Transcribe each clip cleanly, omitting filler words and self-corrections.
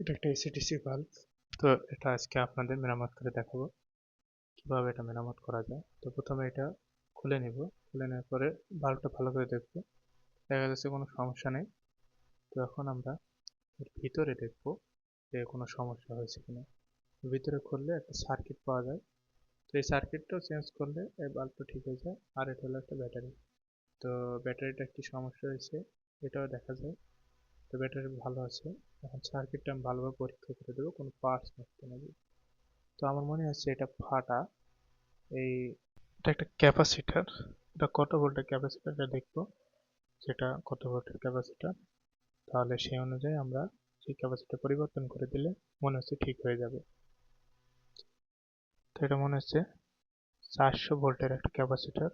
এটা একটা AC DC valve. তো এটা আজকে আপনাদের মেরামত করে দেখাবো কিভাবে এটা মেরামত করা যায়। তো প্রথমে এটা খুলে নিব, খুলে নেওয়ার পরে ভাল্বটা ভালো করে দেখবো, দেখা যাচ্ছে কোনো সমস্যা নেই। তো এখন আমরা এর ভিতরে দেখবো যে কোনো সমস্যা হয়েছে কিনা। ভিতরে খুললে একটা সার্কিট পাওয়া যায়, তো এই সার্কিটটাও চেঞ্জ করলে এই বাল্বটা ঠিক হয়ে যায়। আর এটা হলো একটা ব্যাটারি, তো ব্যাটারিটা কি সমস্যা হয়েছে এটাও দেখা যায়। তো ব্যাটারি ভালো আছে। এখন সার্কিটটা আমি ভালোভাবে পরীক্ষা করে দেবো কোনো পার্টস নষ্ট না যায়। তো আমার মনে হচ্ছে এটা ফাটা। এই এটা একটা ক্যাপাসিটার, এটা কত ভোল্টের ক্যাপাসিটার এটা দেখবো, সেটা কত ভোল্টের ক্যাপাসিটার। তাহলে সেই অনুযায়ী আমরা সেই ক্যাপাসিটার পরিবর্তন করে দিলে মনে হচ্ছে ঠিক হয়ে যাবে। তো এটা মনে হচ্ছে 400 ভোল্টের একটা ক্যাপাসিটার।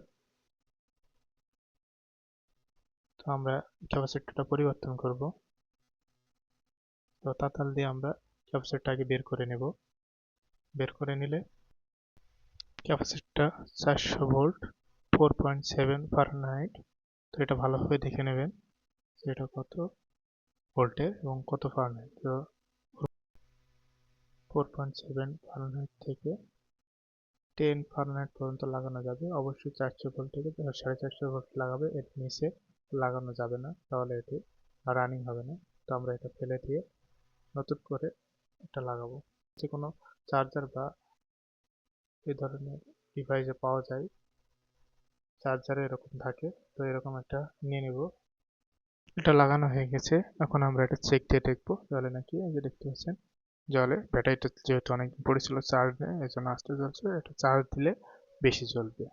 তো আমরা ক্যাপাসিটরটা পরিবর্তন করব। তো তাতাল দিয়ে আমরা ক্যাপাসিটরটাকে বের করে নেব। বের করে নিলে ক্যাপাসিটরটা 400 ভোল্ট 4.7 ফারেনহাইট। তো এটা ভালোভাবে দেখে নেবেন যে এটা কত ভোল্টের এবং কত ফারেনহাইট। তো 4.7 ফারেনহাইট থেকে 10 ফারেনহাইট পর্যন্ত লাগানো যাবে। অবশ্যই 400 ভোল্ট থেকে 450 ভোল্ট লাগাবে, এর নিচে লাগানো যাবে না, তাহলে এটি রানিং হবে না। তো আমরা এটা ফেলে দিয়ে নতুন করে এটা লাগাবো। যে কোনো চার্জার বা এই ধরনের ডিভাইসে পাওয়া যায়, চার্জারে এরকম থাকে। তো এরকম একটা নিয়ে নেব। এটা লাগানো হয়ে গেছে, এখন আমরা এটা চেক দিয়ে দেখবো জলে নাকি। এই যে দেখতে পাচ্ছেন জলে, ব্যাটারিটা যেহেতু অনেকদিন পড়েছিল চার্জ নেই, এই জন্য আস্তে জ্বলছে। এটা চার্জ দিলে বেশি জ্বলবে।